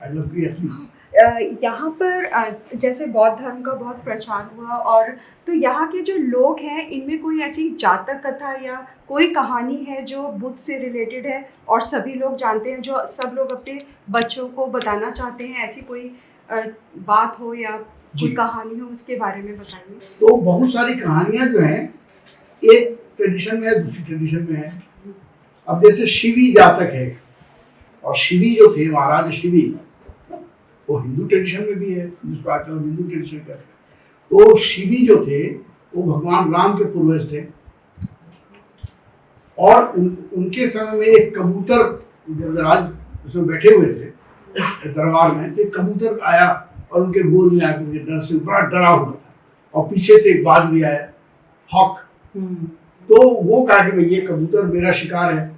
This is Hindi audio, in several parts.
I love to please. यहाँ पर जैसे बौद्ध धर्म का बहुत प्रचार हुआ, और तो यहाँ के जो लोग हैं इनमें कोई ऐसी जातक कथा या कोई कहानी है जो बुद्ध से रिलेटेड है और सभी लोग जानते हैं, जो सब लोग अपने बच्चों को बताना चाहते हैं, ऐसी कोई बात हो या कोई कहानी हो, उसके बारे में बताइए। तो बहुत सारी कहानियां जो हैं, एक ट्रेडिशन में है, दूसरी ट्रेडिशन में है। अब जैसे शिवी जातक है, और शिवी जो थे महाराज शिवी, वो हिंदू ट्रेडिशन में भी है, जिसको आजकल हिंदू ट्रेडिशन कहते हैं। तो शिवी जो थे वो भगवान राम के पूर्वज थे, और उनके समय में एक कबूतर, जब राज उसमें बैठे हुए थे दरबार में, तो एक कबूतर आया और उनके गोद में आकर डर से बड़ा डरा हुआ था, और पीछे से एक बाज भी आया, हॉक। तो वो कहा कि भाई ये कबूतर मेरा शिकार है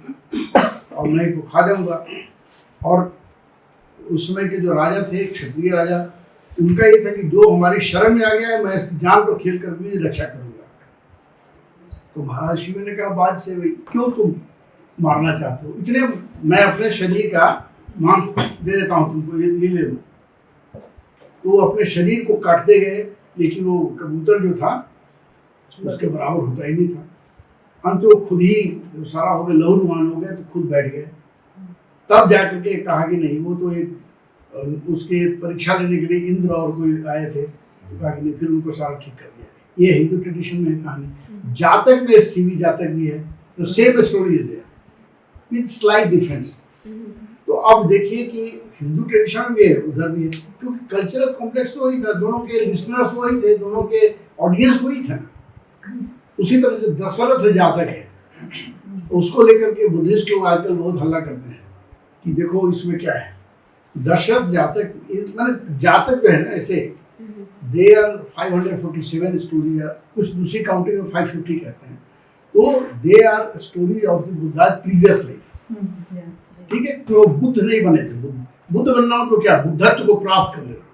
और मैं इसको खा जाऊंगा। और उस समय के जो राजा थे, क्षत्रिय राजा, उनका ये था कि जो हमारी शरण में आ गया है मैं जान पर खेल कर भी रक्षा करूंगा। तो महाराज शिव ने कहा बाज से, भाई क्यों तुम मारना चाहते हो, इतने मैं अपने शरीर का मांस दे देता हूँ तुमको, ये ले लो। तो वो अपने शरीर को काटते गए, लेकिन वो कबूतर जो था उसके बराबर होता ही नहीं था। अंत वो खुद ही सारा हो गया, लहूलुहान हो गया, तो खुद बैठ गए। तब जाकर के कहा कि नहीं, वो तो एक उसके परीक्षा लेने के लिए इंद्र और कोई आए थे, तो कहा कि नहीं, फिर उनको सारा ठीक कर दिया। ये हिंदू ट्रेडिशन में है कहानी। जातक में शिवी जातक भी है, तो सेम स्टोरी है, विद स्लाइट डिफरेंस। तो अब देखिए कि हिंदू ट्रेडिशन भी है, उधर भी है, क्योंकि कल्चरल कॉम्प्लेक्स तो वही था, दोनों के लिसनर्स वही थे, दोनों के ऑडियंस वही था। उसी तरह से दशरथ जातक है, उसको लेकर के बुद्धिस्ट लोग आजकल बहुत हल्ला करते हैं कि देखो इसमें क्या है। दशरथ जातक माने जातक जो है ना, ऐसे दे आर 547 स्टोरी, कुछ दूसरी काउंटिंग में 550 कहते हैं। तो they are story of the Buddha previous life, ठीक है। तो बुद्ध नहीं बने थे, बुद्ध बनना मतलब क्या, बुद्धत्व को प्राप्त कर लेना,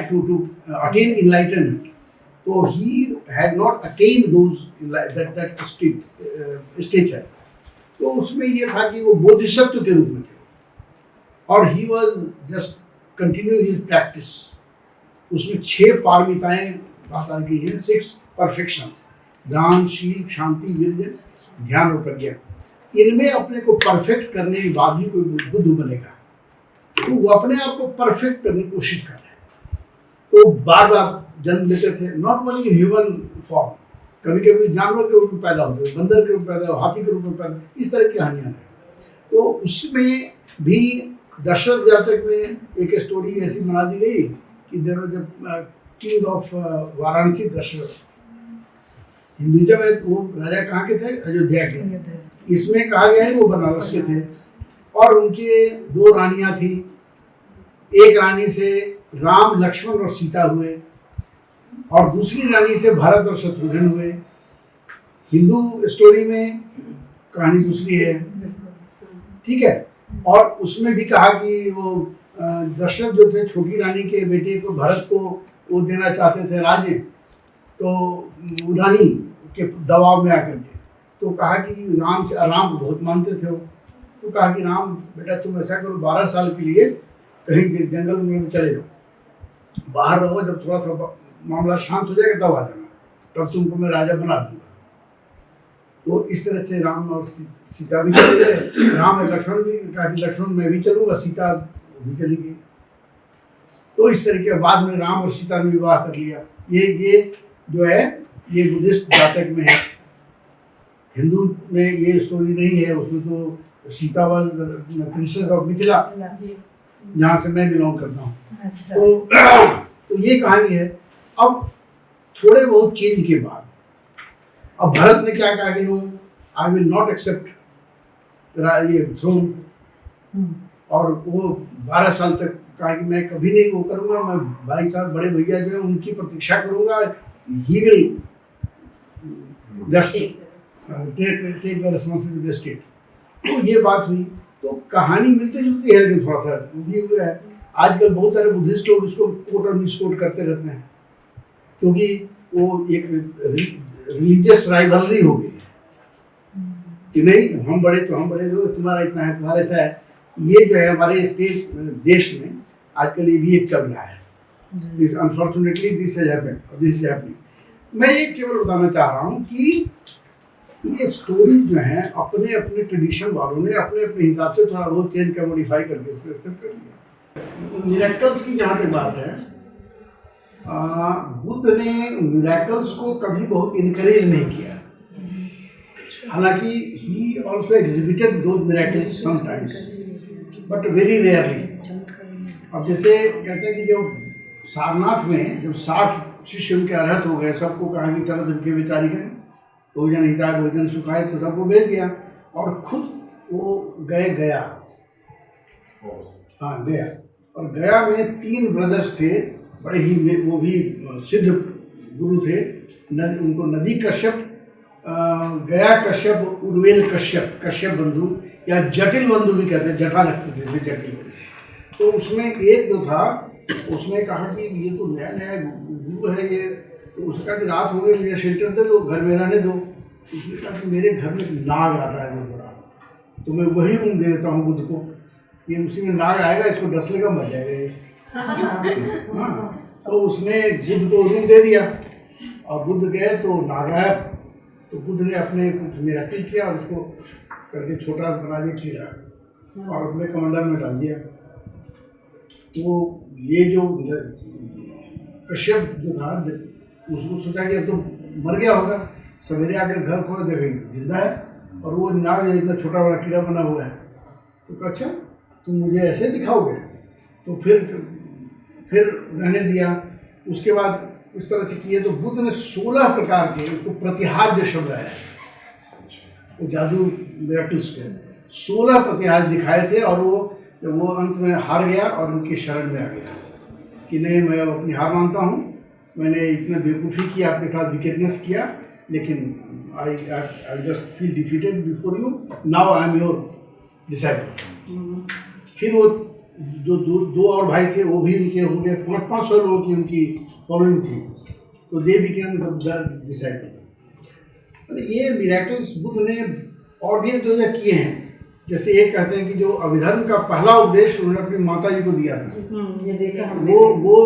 टू अटेन इनलाइटनमेंट। तो he had not attained those that stature। तो उसमें ये था कि वो बोधिसत्व के रूप में थे, और he was just continue his practice। उसमें 6 पारमिताएं भाषा की हैं, 6 perfections, दान, शील, शांति, वीर्य, ध्यान और प्रज्ञा। इनमें अपने को परफेक्ट करने के बाद ही कोई बुद्ध बनेगा। तो वो अपने आप को परफेक्ट करने की कोशिश कर रहे हैं, तो बार बार जन्म लेते थे, not only in human form, कभी कभी जानवर के रूप में पैदा होते, बंदर के रूप में पैदा, हाथी के रूप में पैदा, इस तरह की कहानियाँ हैं। तो उसमें भी दशरथ जातक में एक स्टोरी ऐसी बना दी गई कि there was the king of Varanasi, Dasharath. Hinduism में वो राजा कहाँ के थे, अयोध्या के। इसमें कहा गया है वो बनारस के थे, और उनके 2 रानियाँ थी। एक रानी से राम, लक्ष्मण और सीता हुए, और दूसरी रानी से भरत और शत्रुघ्न हुए। हिंदू स्टोरी में कहानी दूसरी है, ठीक है। और उसमें भी कहा कि वो दशरथ जो थे, छोटी रानी के बेटे को, भरत को वो देना चाहते थे राज्य, तो रानी के दबाव में आकर के, तो कहा कि राम को बहुत मानते थे वो। तो कहा कि राम बेटा तुम ऐसा करो, 12 साल के लिए कहीं जंगल में चले जाओ, बाहर रहो, जब थोड़ा थोड़ा मामला शांत हो जाएगा तब आ जाना, तब तुमको मैं राजा बना दूंगा। तो इस तरह से राम और सीता भी चले गए। राम और लक्ष्मण भी कहा कि लक्ष्मण मैं भी चलूँगा, सीता भी चली गई। तो इस तरह के बाद में राम और सीता ने विवाह कर लिया। ये जो है ये बुद्धिस्ट जातक में है। हिंदू में ये स्टोरी नहीं है, उसमें तो Sita was princess of Mithila, जहाँ से मैं बिलोंग करता हूँ। अच्छा। तो ये कहानी है। अब थोड़े बहुत चेंज के बाद अब भरत ने क्या कहा कि no, I will not accept ये थ्रोन, और वो 12 साल तक कहा कि मैं कभी नहीं वो करूँगा, मैं भाई साहब बड़े भैया जो है उनकी प्रतीक्षा करूँगा, he will just take the responsibility of the state. तो ये बात हुई। तो कहानी मिलती जुलती है, लेकिन थोड़ा सा ये हुआ है। आजकल बहुत सारे बुद्धिस्ट लोग इसको कोट और मिसकोट करते रहते हैं, क्योंकि वो एक रिलीजियस राइवलरी हो गई है कि नहीं हम बड़े तो हम बड़े, जो तुम्हारा इतना है, तुम्हारा ऐसा है। ये जो है हमारे स्टेट देश में आजकल ये भी एक चल रहा है। Unfortunately this is happening. मैं ये केवल बताना चाह रहा हूँ कि ये स्टोरी जो है अपने अपने ट्रेडिशन वालों ने अपने अपने हिसाब से थोड़ा बहुत चेंज कर मॉडिफाई करके उसको एक्सेप्ट कर लिया। मिरेकल्स की जहाँ तक बात है, बुद्ध ने मिरेकल्स को कभी बहुत इनकरेज नहीं किया। हालांकि ही ऑल्सो एग्जिबिटेड दो miracles sometimes but very rarely. अब जैसे कहते हैं कि जो सारनाथ में जब 60 शिष्य उनके अर्हत हो गए, सबको कहा कि चलो सबके विचारी करें, भोजन हिताय भोजन सुखाए, तो सबको भेज दिया और खुद वो गया। हाँ गया। और गया में 3 ब्रदर्स थे, बड़े ही वो भी सिद्ध गुरु थे। उनको नदी कश्यप, गया कश्यप, उर्वेल कश्यप, कश्यप बंधु या जटिल बंधु भी कहते हैं, जटा रखते थे जटिल। तो उसमें एक जो था उसने कहा कि ये तो नया नया गुरु है ये, तो उसने कहा कि रात हो गई, मुझे शेल्टर दे दो, घर में रहने दो। उसने कहा कि मेरे घर में नाग आ रहा है बहुत बड़ा, तो मैं वही रूम दे देता हूँ बुद्ध को, ये उसी में नाग आएगा, इसको डस लेगा, मर जाएगा ये। हाँ, तो उसने बुद्ध को रूम दे दिया और बुद्ध गए तो नाग आया। तो बुद्ध ने अपने कुछ मिरेकल किया और उसको करके छोटा बना दिया कीड़ा और अपने कमंडल में डाल दिया। तो ये जो कश्यप जो था उसको सोचा कि अब तो मर गया होगा, सवेरे आकर घर खोले देखे जिंदा है और वो नाग इतना छोटा बड़ा कीड़ा बना हुआ है। तो अच्छा तुम मुझे ऐसे दिखाओगे? तो फिर रहने दिया। उसके बाद उस तरह से किए तो बुद्ध ने 16 प्रकार के, उसको प्रतिहार जो शब्द है, वो जादू मिरेकल्स के 16 प्रतिहार दिखाए थे और वो अंत में हार गया और उनकी शरण में आ गया कि नहीं, मैं अब अपनी हार मानता हूँ, मैंने इतना बेवकूफ़ी की, आपके साथ विकेटनेस किया, लेकिन I just feel defeated before you, now I am your disciple. फिर वो जो दो और भाई थे वो भी उनके हो गए, 500 लोगों की उनकी फॉलोइंग थी, तो दे बिकेम द डिसाइपल। ये मिरेकल्स बुद्ध ने ऑडियंस जो किए हैं, जैसे एक कहते हैं कि जो अभिधर्म का पहला उपदेश उन्होंने अपनी माता जी को दिया था, ये देखा वो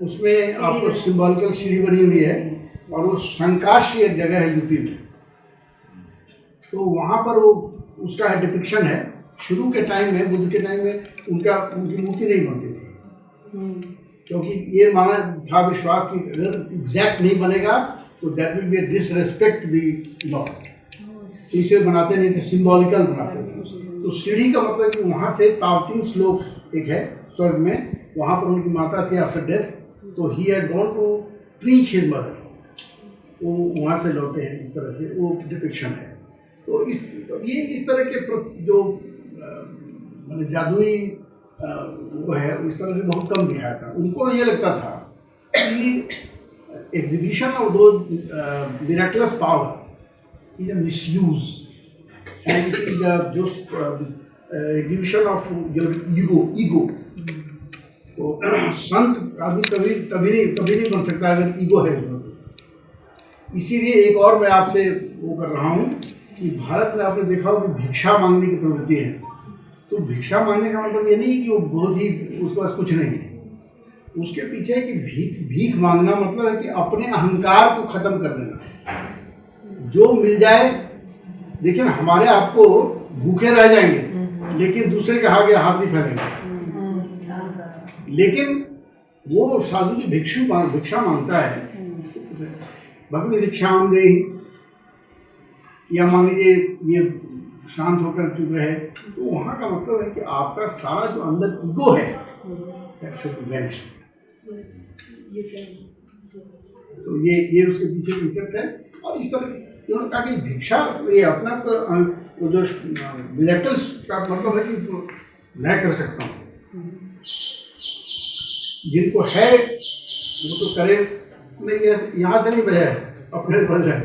उसमें आपको सिंबॉलिकल सीढ़ी बनी हुई है और वो संकाशी एक जगह है यूपी में, तो वहाँ पर वो उसका डिपिक्शन है। शुरू के टाइम में, बुद्ध के टाइम में उनकी मूर्ति नहीं बनती थी, क्योंकि ये माना था विश्वास कि अगर एग्जैक्ट नहीं बनेगा तो that will be A disrespect the law, तो इसे बनाते नहीं थे, सिंबॉलिकल बनाते थे। तो सीढ़ी का मतलब कि वहाँ से तावतीन श्लोक एक है स्वर्ग में, वहाँ पर उनकी माता थी आफ्टर डेथ, तो he had gone to preach his mother, वो वहाँ से लौटे हैं, इस तरह से वो डिपिक्शन है। तो ये इस तरह के जो मतलब जादुई वो है, इस तरह से बहुत कम दिखाया था। उनको ये लगता था कि एग्जीबिशन ऑफ दो miracles power is a misuse and it is just exhibition of your ego. तो संत आदमी कभी नहीं बन सकता अगर ईगो है उसमें। इसीलिए एक और मैं आपसे वो कर रहा हूँ कि भारत में आपने देखा हो कि भिक्षा मांगने की प्रवृत्ति है। तो भिक्षा मांगने का मतलब ये नहीं कि वो बहुत ही उसके पास कुछ नहीं है, उसके पीछे है कि भीख मांगना मतलब है कि अपने अहंकार को खत्म कर देना। जो मिल जाए, देखिए ना, हमारे आपको भूखे रह जाएंगे लेकिन दूसरे के आगे हाथ नहीं फैलेंगे। लेकिन वो साधु जो भिक्षा मांगता है, भगवत भिक्षाम दे, या मान लीजिए ये शांत होकर चुप रहे, तो वहाँ का मतलब है कि आपका सारा जो अंदर ईगो है दैट शुड वैनिश। तो ये उसके पीछे कंसेप्ट है। और इस तरह उन्होंने कहा कि भिक्षा ये अपना जो मिरेकल्स का मतलब है कि मैं कर सकता हूँ, जिनको है वो तो करे, नहीं यहाँ से नहीं बजाय अपने बज रहे।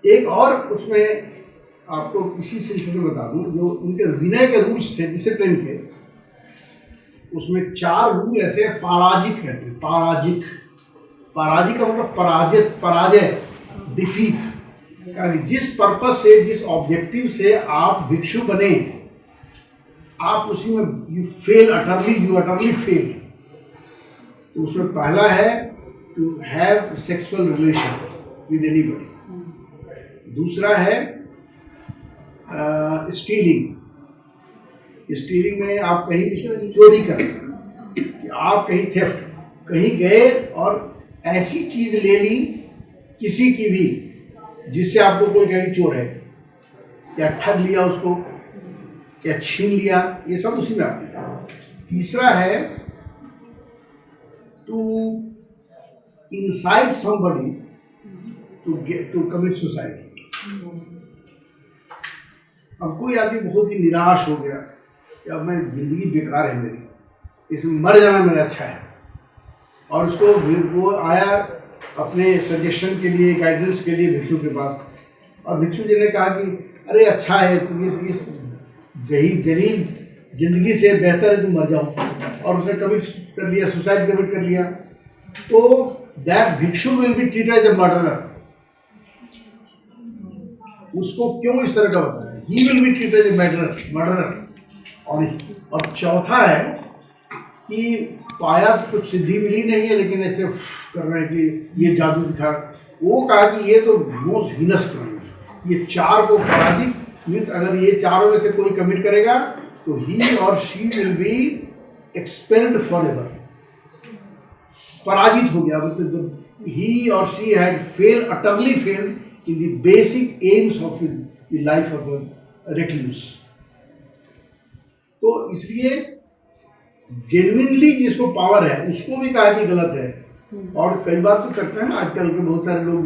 एक और उसमें आपको इसी सिलसिले में बता दूं, जो उनके विनय के रूल्स थे, डिसिप्लिन के, उसमें 4 रूल ऐसे हैं। पराजिक कहते हैं, पराजिक का मतलब पराजय, डिफीट। जिस पर्पस से, जिस ऑब्जेक्टिव से आप भिक्षु बने, आप उसी में you fail utterly, you utterly fail. तो उसमें पहला है to have sexual relation with anybody. दूसरा है स्टीलिंग। स्टीलिंग में आप कहीं चोरी कर रहे हैं, कि आप कहीं थेफ्ट, कहीं गए और ऐसी चीज ले ली किसी की भी जिससे आपको कोई कहीं चोर है, या ठग लिया उसको, या छीन लिया, ये सब उसी में आते हैं। तीसरा है to incite somebody to commit suicide. अब कोई आदमी बहुत ही निराश हो गया कि अब मैं जिंदगी बेकार है मेरी, इसमें मर जाना मेरा अच्छा है, और उसको वो आया अपने सजेशन के लिए, गाइडेंस के लिए भिक्षु के पास, और भिक्षु जी ने कहा कि अरे अच्छा है, इस जलील जिंदगी से बेहतर है तुम मर जाओ, और उसने कमिट कर लिया, सुसाइड कमिट कर लिया। तो दैट भिक्षु will be treated as a murderer. उसको क्यों इस तरह का होता है? He will be treated as a murderer. और चौथा है कि पाया कुछ सिद्धि मिली नहीं है, लेकिन ऐसे कर रहे हैं कि ये जादू दिखा, वो कहा कि ये तो मोस्ट हीनस क्राइम है। ये चार को पराजित मीन्स अगर ये चारों में से कोई कमिट करेगा तो ही और she will be expelled for ever, पराजित हो गया। मतलब ही और she had failed, utterly failed in the basic AIIMS of the life of a recluse. तो इसलिए जेन्युइनली जिसको पावर है उसको भी कहा कि गलत है। और कई बार तो करते हैं ना आजकल के बहुत सारे लोग,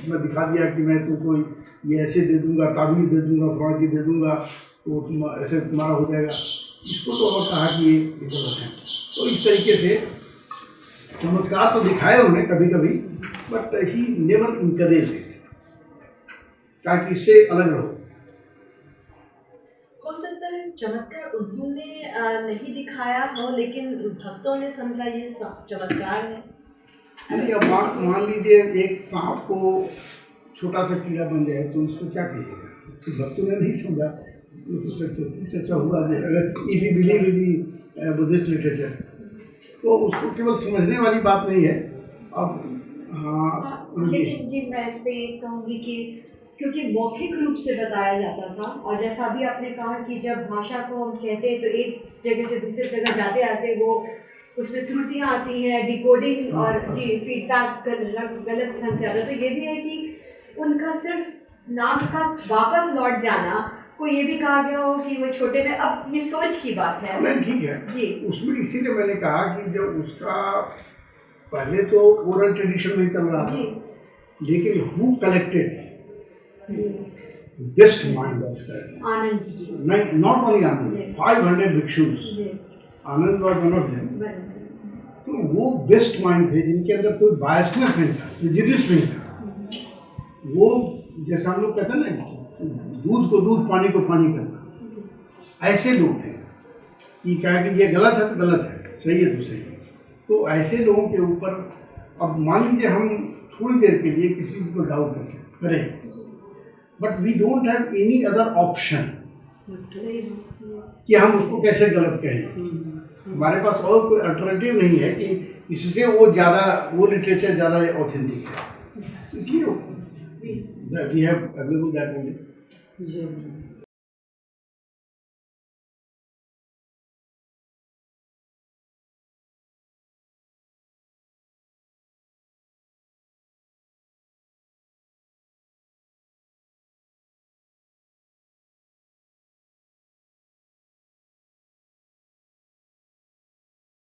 मैं दिखा दिया कि मैं तुमको ये ऐसे दे दूंगा, ताबीज़ दे दूंगा, फौजी दे दूंगा, तो तुम ऐसे तुम्हारा हो जाएगा। इसको तो और कहा कि ये गलत है। तो इस तरीके से चमत्कार तो दिखाए उन्होंने कभी कभी, but he never encourage it, ताकि इससे अलग रहो। हो सकता है चमत्कार उन्होंने नहीं दिखाया हो, लेकिन भक्तों ने समझा ये चमत्कार है। नहीं, अब मान लीजिए एक सांप को छोटा सा कीड़ा बन जाए तो उसको क्या कहिएगा? तो भक्तों ने नहीं समझा, वो तो सच हुआ। अगर if you believe in the Buddhist literature, तो उसको केवल समझने वाली बात नहीं है। अब हाँ, लेकिन जी मैं इस पे कहूँगी कि क्योंकि मौखिक रूप से बताया जाता था, और जैसा अभी आपने कहा कि जब भाषा को हम कहते हैं तो एक जगह से दूसरी जगह जाते आते वो उसमें त्रुटियाँ आती हैं, डिकोडिंग और जी फीडबैक गलत ढंग से आता है। तो ये भी है कि उनका सिर्फ नाम का वापस लौट जाना, को ये भी कहा गया हो कि वो छोटे में, अब ये सोच की बात है। नहीं ठीक है जी, उसमें इसीलिए मैंने कहा कि जब उसका पहले तो ओरल ट्रेडिशन में चल रहा था, लेकिन who collected best mind of that? Anand ji. नहीं, नॉट ओनली आनंद, 500 भिक्षुस, Anand was one of them. तो वो बेस्ट माइंड थे जिनके अंदर कोई बायसनेस नहीं था, प्रेजुडिस नहीं था। वो जैसा हम लोग कहते हैं ना, दूध को दूध, पानी को पानी करना, ऐसे लोग थे कि क्या कि ये गलत है तो गलत है, सही है तो सही है। तो ऐसे लोगों के ऊपर अब मान लीजिए हम थोड़ी देर के लिए किसी को डाउट कर सकते करें, but we don't have any other option कि हम उसको कैसे गलत कहें। हमारे पास और कोई अल्टरनेटिव नहीं है कि इससे वो ज़्यादा, वो लिटरेचर ज़्यादा ऑथेंटिक है, इसलिए we have available that only.